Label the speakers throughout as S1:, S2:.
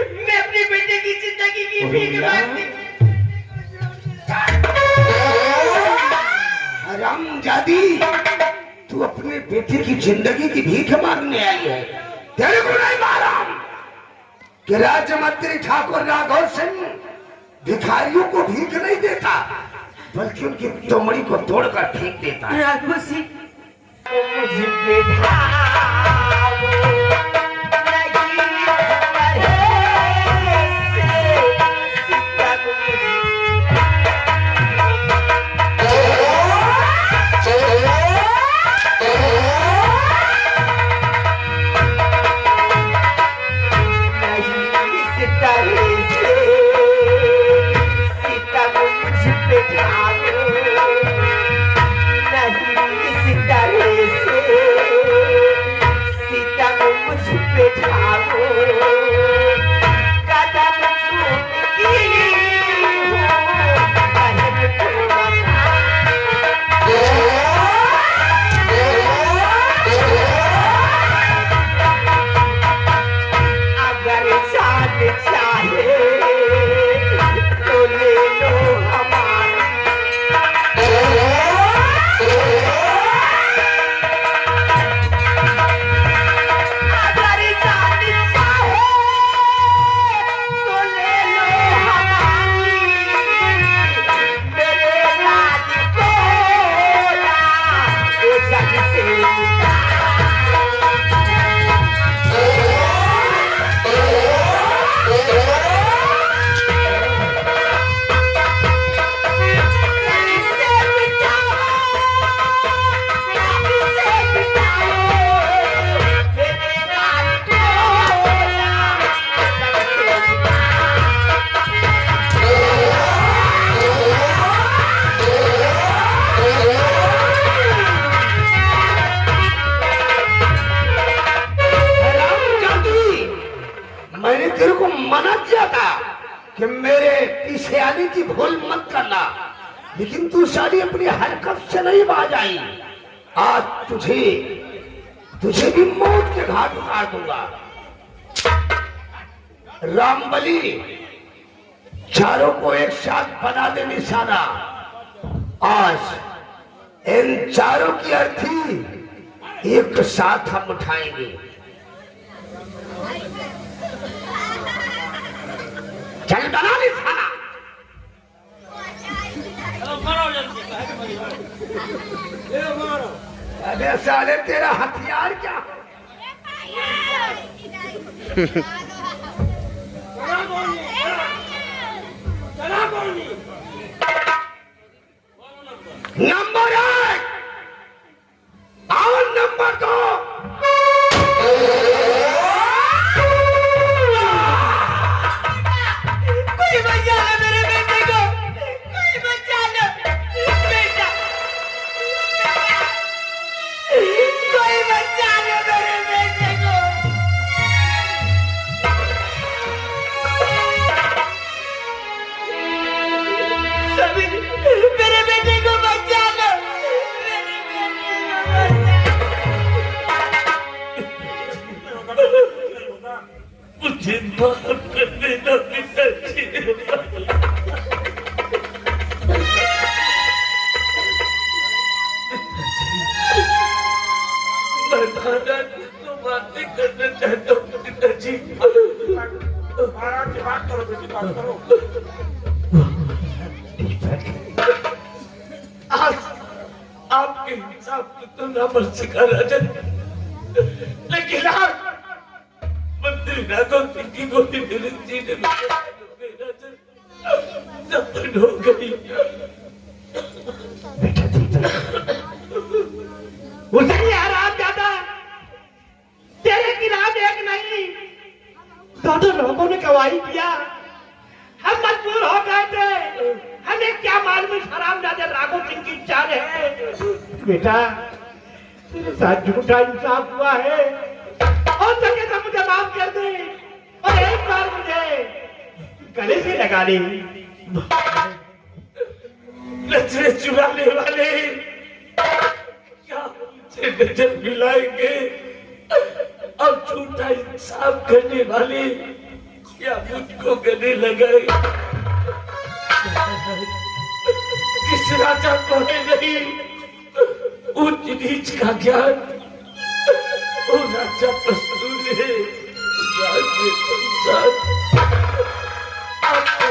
S1: मैं अपने बेटे की जिंदगी की भीख मांगती।
S2: हरामजादी, तू अपने बेटे की जिंदगी की भीख मांगने आई है? तेरे को नहीं मालूम कि राज्य मंत्री ठाकुर राघव सिंह भिखारियों को भीख नहीं देता, बल्कि उनकी चमड़ी को तोड़कर फेंक देता है।
S1: राघव सिंह मुझे बेटा
S2: कि मेरे पीछे आने की भूल मत करना, लेकिन तू साली अपनी हरकत से नहीं बाज आई। आज तुझे भी मौत के घाट उतार दूंगा। रामबली, चारों को एक साथ बना दे निशाना। आज इन चारों की अर्थी एक साथ हम उठाएंगे। चल बना निशाना। अबे साले, तेरा हथियार क्या? नंबर 1 और नंबर 2।
S1: कोई बचा लो मेरे बेटे को, कोई बचा लो बेटा, कोई बचा लो मेरे बेटे को। सभी मेरे बेटे को बचा लो, मेरे बेटे को बचा लो। मुझे माफ कर देना पिताजी। मैं महाराज को बातें करना चाहता हूँ पिताजी।
S3: बात करो बेटी, बात करो।
S1: आज आपके हिसाब से तो ना बच सका राजन, लेकिन आज मंत्री राघव सिंह की गोली मेरे सीने में दफन हो गई।
S2: बेटा
S1: उसे आराम ज्यादा, तेरे की रात एक नहीं, दोनों लोगों ने गवाही दिया। हम मजबूर हो गए थे, हमें क्या मालूम हराम ज्यादा राघव सिंह की चाल है। बेटा, तेरे साथ झूठा इंसाफ हुआ है, हो सके तो मुझे माफ कर दे और एक बार मुझे गले से लगा ले। नजरें चुराने वाले क्या मुझे नजर मिलाएंगे? अब झूठा इंसाफ करने वाले या मुझको गले लगाए। किस राजा को है नहीं ऊंच नीच का ज्ञान, वो राजा प्रस्तुत है राज्य संसार। आपका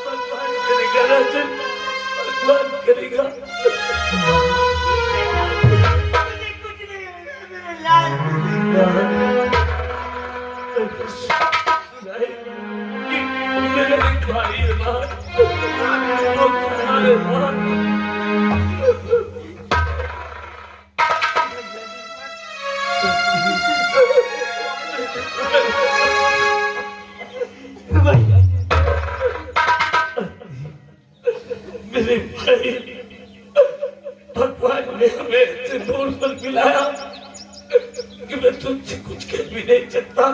S1: भगवान करेगा राजन, भगवान करेगा। मेरे भाई है मां, वो तुम्हारे मां। मेरे भाई, भगवान ने हमें ऐसे नूर पर मिलाया कि मैं तुझसे कुछ कह भी नहीं सकता,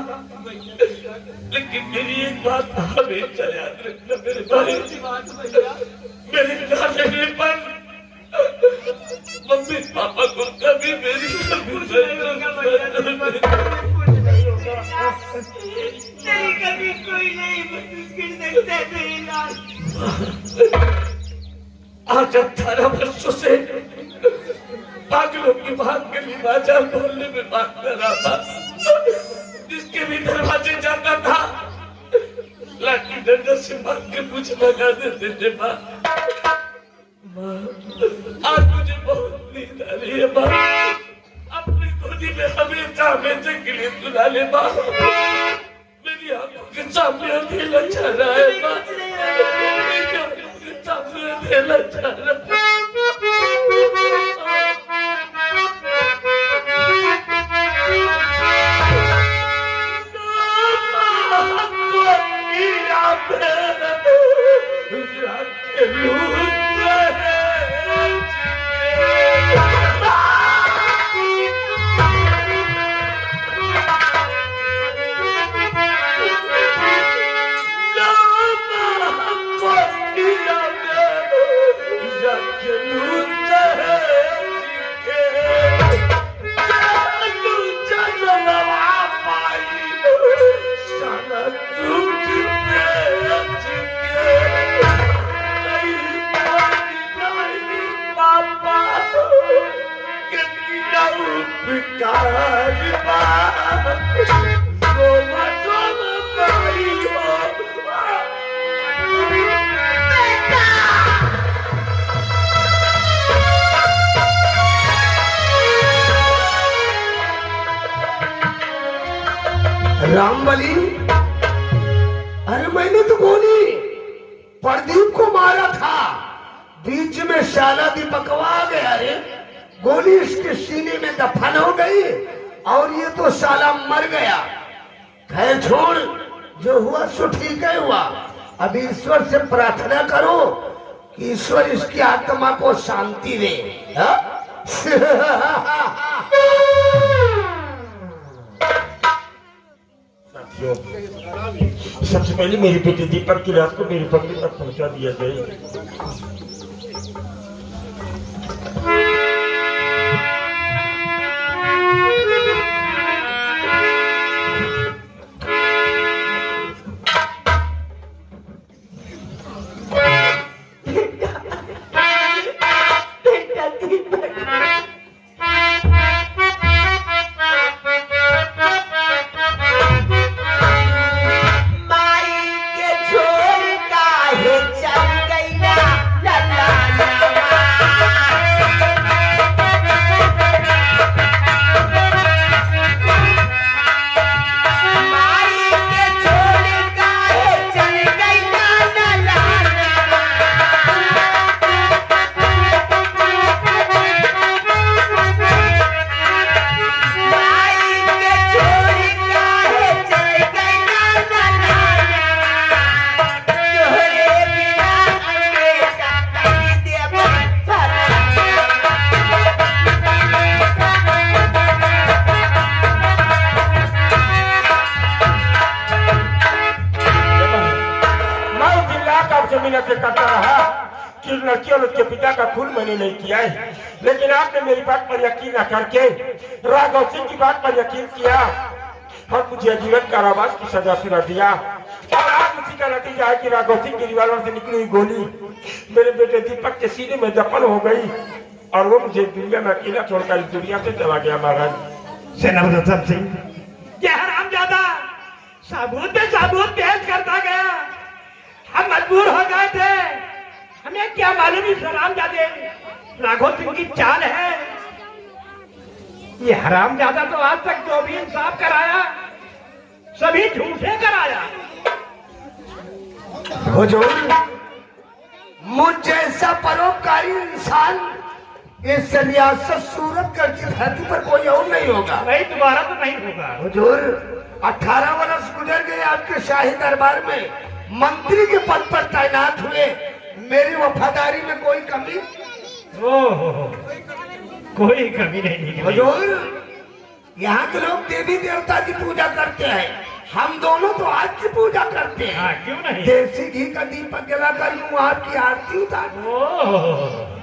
S1: लेकिन मेरी एक बात हमेशा याद रखना मेरे भाई। मेरे ना रहने पर मम्मी पापा को कभी मेरी कभी कोई नहीं आज 18 वर्षों से पागलों की बात गली बाजार बोलने में बात कर रहा था, जिसके भी दरवाजे जाता था लाठी डंडा से मार के मुझे लगा देते थे। माँ, आज मुझे बहुत नींद आ रही है माँ, अपनी गोदी में हमेशा हमेशा के लिए सुला ले माँ। मेरी आंखों के सामने अंधेरा छा रहा है माँ, मेरी आंखों के सामने अंधेरा छा रहा है।
S2: रामबली, अरे मैंने तो गोली प्रदीप को मारा था, बीच में शाला दीपकवा गया रे, गोली इसके सीने में दफन हो गई और ये तो साला मर गया। खैर छोड़, जो हुआ सो ठीक है हुआ। अब ईश्वर से प्रार्थना करो कि ईश्वर इसकी आत्मा को शांति दे।
S1: सबसे पहले मेरे बेटे दीपक की लाश को मेरी पत्नी तक पहुंचा दिया जाए। करता रहा कि लड़की और उसके पिता का खून मैंने नहीं किया है, लेकिन आपने मेरी बात पर यकीन न करके राघव सिंह की बात पर यकीन किया और मुझे जीवन कारावास की सजा सुना दिया।
S3: और आज उसी का नतीजा है कि राघव सिंह के रिवॉल्वर से निकली हुई गोली मेरे बेटे दीपक के सीने में दफन हो गई और वो मुझे दुनिया में अकेला छोड़कर इस दुनिया से चला गया महाराज।
S1: सेनापति सिंह, ये हरामजादा साबुत पे साबुत पेश करता गया। हम मजबूर हो गए थे, हमें क्या मालूम इस हरामजादे राघव सिंह की चाल है। ये हरामजादा तो आज तक जो भी इंसाफ कराया सभी झूठे कराया।
S2: हुजूर, मुझ जैसा परोपकारी इंसान इस रियासत सूरतगढ़ की धरती पर कोई और नहीं होगा।
S1: नहीं, दोबारा तो नहीं होगा।
S2: हुजूर, 18 वर्ष गुजर गए आपके शाही दरबार में, मंत्री के पद पर तैनात हुए, मेरी वफादारी में कोई कमी?
S1: ओहो, कोई कमी नहीं निकली।
S2: हुजूर, यहाँ के लोग देवी देवता की पूजा करते हैं, हम दोनों तो आज की पूजा करते हैं।
S1: हाँ, क्यों नहीं?
S2: देसी घी का दीपक जलाकर यूं आपकी आरती उतार।
S1: ओह,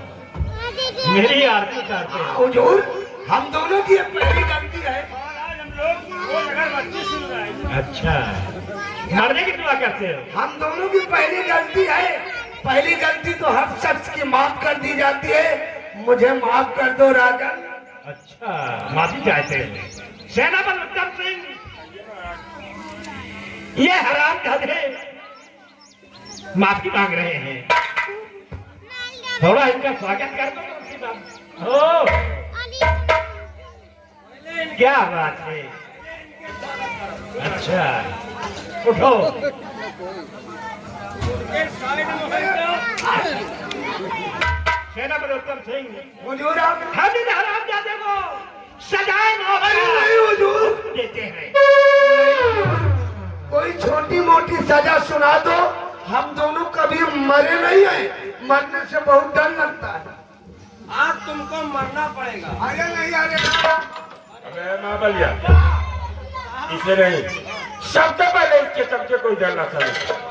S1: मेरी आरती उतारते हैं।
S2: हुजूर, हम दोनों की ये पहली गलती है।
S1: अच्छा, मरने की दुआ करते हो?
S2: हम दोनों की पहली गलती है। पहली गलती तो हर शख्स की माफ कर दी जाती है, मुझे माफ कर दो राजन।
S1: अच्छा, माफी चाहते हैं। सेनापति उत्तम सिंह, ये हरामजादे माफी मांग रहे हैं, थोड़ा इनका स्वागत कर दो। ओ, क्या बात है। अच्छा, उठो। सेनापति उत्तम सिंह,
S2: हुजूर, आप
S1: हम इन हरामजादे को सजाए
S2: नहीं हुजूर,
S1: देते हैं।
S2: कोई छोटी मोटी सजा सुना दो, हम दोनों कभी मरे नहीं हैं, मरने से बहुत डर लगता है।
S4: आज तुमको मरना पड़ेगा।
S2: अरे नहीं, अरे
S3: अबे महाबलिया, इसे नहीं, सबसे पहले इसके कब्जे को इधरना चाहिए।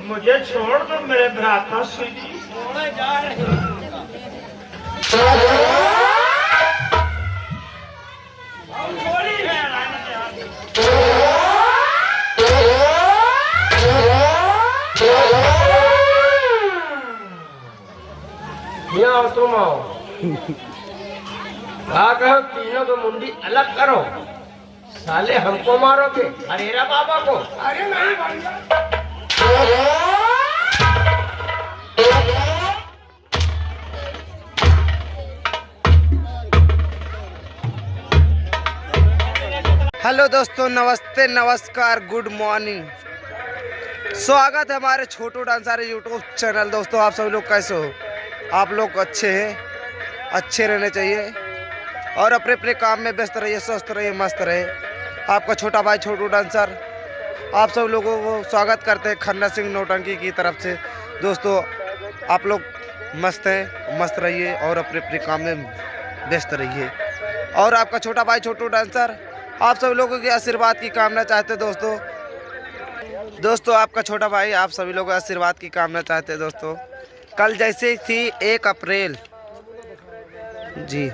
S1: मुझे छोड़ दो मेरे भ्राता श्री।
S4: जा रहे
S3: यहाँ तुम आओ। कहा कहो तीनों को मुंडी अलग करो, साले हमको मारोगे हरेरा बाबा को।
S2: अरे नहीं भैया।
S4: हेलो दोस्तों, नमस्ते, नमस्कार, गुड मॉर्निंग। स्वागत है हमारे छोटू डांसर यूट्यूब चैनल। दोस्तों, आप सभी लोग कैसे हो? आप लोग अच्छे हैं, अच्छे रहने चाहिए और अपने अपने काम में व्यस्त रहिए, स्वस्थ रहिए, मस्त रहे। आपका छोटा भाई छोटू डांसर आप सब लोगों को स्वागत करते हैं खन्ना सिंह नौटंकी की तरफ से। दोस्तों, आप लोग मस्त हैं, मस्त रहिए और अपने अपने काम में व्यस्त रहिए। और आपका छोटा भाई छोटू डांसर आप सब लोगों के आशीर्वाद की कामना चाहते हैं। दोस्तों आपका छोटा भाई आप सभी लोगों के आशीर्वाद की कामना चाहते हैं। दोस्तों, कल जैसे थी 1 अप्रैल, जी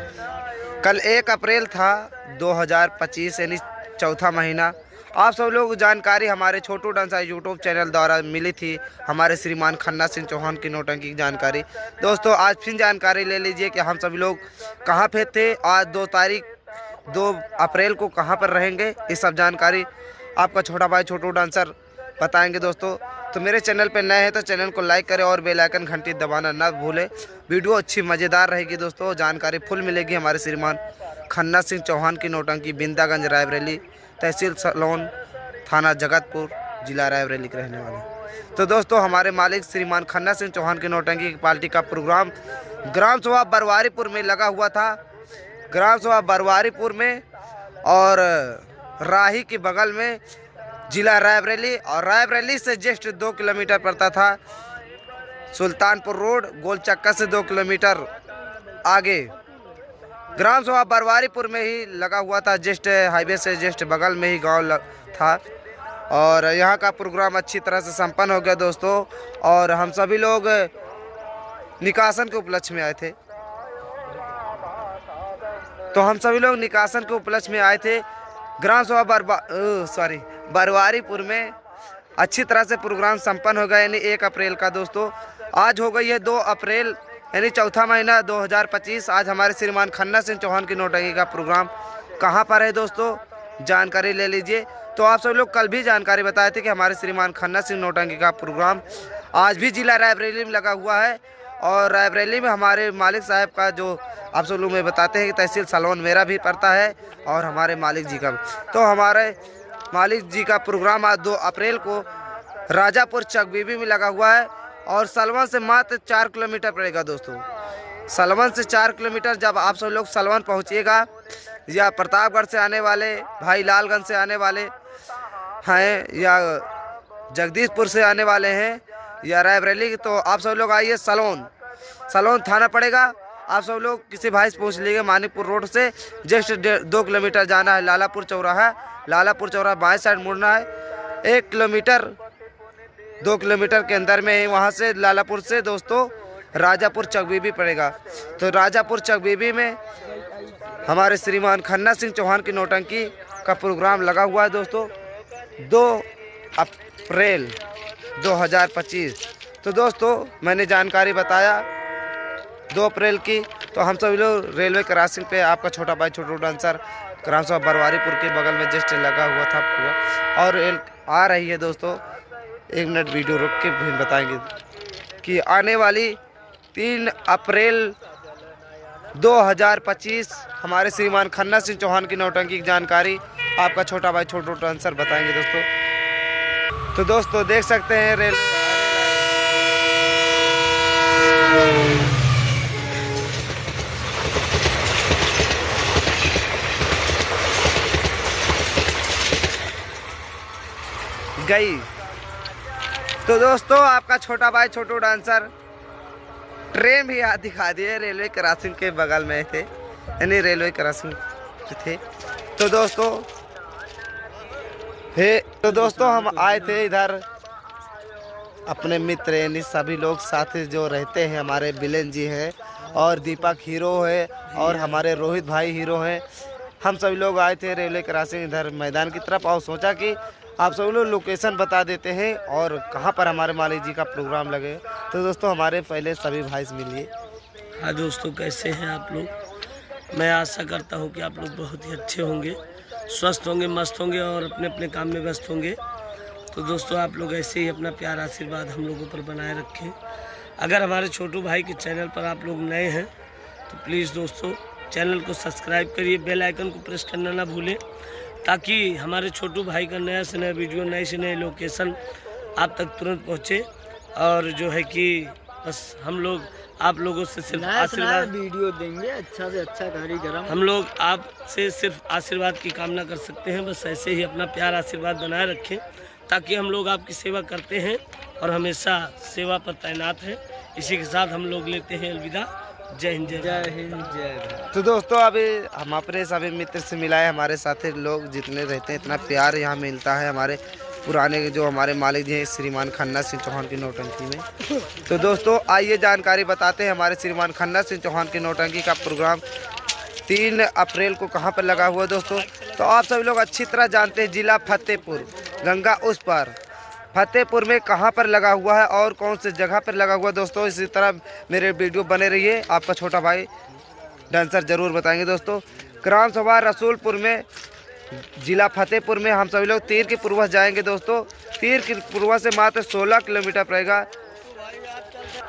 S4: कल 1 अप्रैल था 2025, यानी चौथा महीना। आप सब लोग जानकारी हमारे छोटू डांसर यूट्यूब चैनल द्वारा मिली थी, हमारे श्रीमान खन्ना सिंह चौहान की नौटंकी की जानकारी। दोस्तों, आज फिर जानकारी ले लीजिए कि हम सभी लोग कहाँ पे थे, आज 2 अप्रैल को कहाँ पर रहेंगे। ये सब जानकारी आपका छोटा भाई छोटू डांसर बताएंगे। दोस्तों, तो मेरे चैनल पे नए हैं तो चैनल को लाइक करें और बेल आइकन घंटी दबाना ना भूलें। वीडियो अच्छी मज़ेदार रहेगी। दोस्तों, जानकारी फुल मिलेगी हमारे श्रीमान खन्ना सिंह चौहान की नौटंकी, बिंदागंज, रायबरेली, तहसील सलोन, थाना जगतपुर, जिला रायबरेली के रहने वाले। तो दोस्तों, हमारे मालिक श्रीमान खन्ना सिंह चौहान की नौटंकी की पार्टी का प्रोग्राम ग्राम सभा बरवारीपुर में लगा हुआ था। ग्राम सभा बरवारीपुर में और राही के बगल में जिला रायबरेली, और रायबरेली से जस्ट 2 किलोमीटर पड़ता था सुल्तानपुर रोड, गोल चक्का से 2 किलोमीटर आगे ग्राम सभा बरवारीपुर में ही लगा हुआ था। जस्ट हाईवे से जस्ट बगल में ही गांव था और यहाँ का प्रोग्राम अच्छी तरह से संपन्न हो गया। दोस्तों, और हम सभी लोग निकासन के उपलक्ष्य में आए थे। तो हम सभी लोग निकासन के उपलक्ष्य में आए थे ग्राम सभा बरवारीपुर में। अच्छी तरह से प्रोग्राम संपन्न हो गया, यानी 1 अप्रैल का दोस्तों। आज हो गई है 2 अप्रैल, यानी चौथा महीना 2025। आज हमारे श्रीमान खन्ना सिंह चौहान की नौटंकी का प्रोग्राम कहाँ पर है दोस्तों, जानकारी ले लीजिए। तो आप सब लोग कल भी जानकारी बताए थे कि हमारे श्रीमान खन्ना सिंह नौटंकी का प्रोग्राम आज भी जिला रायबरेली में लगा हुआ है। और रायबरेली में हमारे मालिक साहब का, जो आप सब लोग में बताते हैं कि तहसील सलवन मेरा भी पड़ता है और हमारे मालिक जी का भी। तो हमारे मालिक जी का प्रोग्राम आज 2 अप्रैल को राजापुर चकबीबी में लगा हुआ है और सलवन से मात्र 4 किलोमीटर पड़ेगा दोस्तों। सलवन से 4 किलोमीटर। जब आप सब लोग सलवन पहुँचिएगा या प्रतापगढ़ से आने वाले, भाई लालगंज से आने वाले हैं या जगदीशपुर से आने वाले हैं या रायबरेली, तो आप सब लोग आइए सलवन थाना पड़ेगा। आप सब लोग किसी भाई से पूछ लीजिए, मानिकपुर रोड से जस्ट 2 किलोमीटर जाना है। लालापुर चौराहा बाएं साइड मुड़ना है। 1 किलोमीटर 2 किलोमीटर के अंदर में ही वहाँ से लालापुर से दोस्तों राजापुर चकबीबी पड़ेगा। तो राजापुर चकबीबी में हमारे श्रीमान खन्ना सिंह चौहान की नौटंकी का प्रोग्राम लगा हुआ है दोस्तों, 2 अप्रैल 2025। तो दोस्तों मैंने जानकारी बताया 2 अप्रैल की। तो हम सभी लोग रेलवे क्रॉसिंग पे आपका छोटा भाई छोटू डांसर ग्राम सभा बरवारीपुर के बगल में जस्ट लगा हुआ था पूरा, और रेल आ रही है दोस्तों। 1 मिनट वीडियो रुक के फिर बताएंगे कि आने वाली 3 अप्रैल 2025 हमारे श्रीमान खन्ना सिंह चौहान की नौटंकी की जानकारी आपका छोटा भाई छोटू डांसर बताएंगे दोस्तों। तो दोस्तों देख सकते हैं रेल गई। तो दोस्तों आपका छोटा भाई छोटू डांसर ट्रेन भी यहाँ दिखा दिए, रेलवे क्रॉसिंग के बगल में थे, यानी रेलवे क्रॉसिंग थे। तो दोस्तों हम आए थे इधर अपने मित्र यानी सभी लोग साथ जो रहते हैं, हमारे बिलेन जी हैं और दीपक हीरो है और हमारे रोहित भाई हीरो हैं। हम सभी लोग आए थे रेलवे क्रॉसिंग इधर मैदान की तरफ और सोचा कि आप सभी लोग लोकेशन बता देते हैं और कहाँ पर हमारे मालिक जी का प्रोग्राम लगे। तो दोस्तों हमारे पहले सभी भाई से मिलिए।
S5: हाँ दोस्तों, कैसे हैं आप लोग? मैं आशा करता हूँ कि आप लोग बहुत ही अच्छे होंगे, स्वस्थ होंगे, मस्त होंगे और अपने अपने काम में व्यस्त होंगे। तो दोस्तों आप लोग ऐसे ही अपना प्यार आशीर्वाद हम लोगों पर बनाए रखें। अगर हमारे छोटू भाई के चैनल पर आप लोग नए हैं तो प्लीज़ दोस्तों चैनल को सब्सक्राइब करिए, बेल आइकन को प्रेस करना ना भूलें, ताकि हमारे छोटू भाई का नया से नया वीडियो, नए से नए लोकेशन आप तक तुरंत पहुँचे। और जो है कि बस हम लोग आप लोगों से सिर्फ आशीर्वाद
S6: वीडियो देंगे, अच्छा से अच्छा कारीगर।
S5: हम लोग आपसे सिर्फ आशीर्वाद की कामना कर सकते हैं। बस ऐसे ही अपना प्यार आशीर्वाद बनाए रखें, ताकि हम लोग आपकी सेवा करते हैं और हमेशा सेवा पर तैनात हैं। इसी के साथ हम लोग लेते हैं अलविदा। जय हिंद, जय हिंद, जय भारत।
S4: तो दोस्तों अभी हम अपने सभी मित्र से मिलाए, हमारे साथी लोग जितने रहते हैं इतना प्यार यहाँ मिलता है हमारे पुराने जो हमारे मालिक जी हैं श्रीमान खन्ना सिंह चौहान की नौटंकी में। तो दोस्तों आइए जानकारी बताते हैं हमारे श्रीमान खन्ना सिंह चौहान की नौटंकी का प्रोग्राम 3 अप्रैल को कहाँ पर लगा हुआ है दोस्तों। तो आप सभी लोग अच्छी तरह जानते हैं जिला फतेहपुर, गंगा उस पर फतेहपुर में कहाँ पर लगा हुआ है और कौन सी जगह पर लगा हुआ है दोस्तों। इसी तरह मेरे वीडियो बने रहिए, आपका छोटा भाई डांसर जरूर बताएंगे दोस्तों। ग्राम सभा रसूलपुर में जिला फतेहपुर में हम सभी लोग तीर के पूर्वज जाएंगे दोस्तों। तीर के पूर्वज से मात्र 16 किलोमीटर पड़ेगा।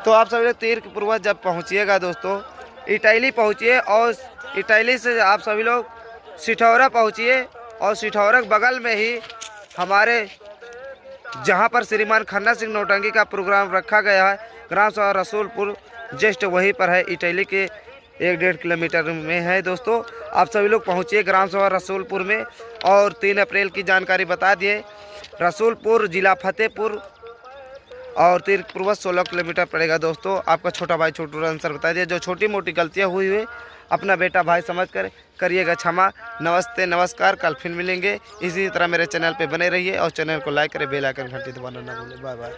S4: तो आप सभी लोग तीर के पूर्वज जब पहुँचिएगा दोस्तों इटैली पहुँचिए और इटैली से आप सभी लोग सिठौरा पहुँचिए और सिठौरा के बगल में ही हमारे जहाँ पर श्रीमान खन्ना सिंह नौटंकी का प्रोग्राम रखा गया है ग्राम सभा रसूलपुर जस्ट वहीं पर है, इटैली के 1-1.5 किलोमीटर में है दोस्तों। आप सभी लोग पहुँचिए ग्राम सभा रसूलपुर में। और 3 अप्रैल की जानकारी बता दिए, रसूलपुर जिला फतेहपुर और तीर पूर्वज 16 किलोमीटर पड़ेगा दोस्तों। आपका छोटा भाई छोटू डांसर बता दिया। जो छोटी मोटी गलतियाँ हुई अपना बेटा भाई समझ कर करिएगा क्षमा। नमस्ते, नमस्कार, कल फिर मिलेंगे। इसी तरह मेरे चैनल पे बने रहिए और चैनल को लाइक करें, बेल आइकन घंटी दबाना ना भूलें। Bye bye.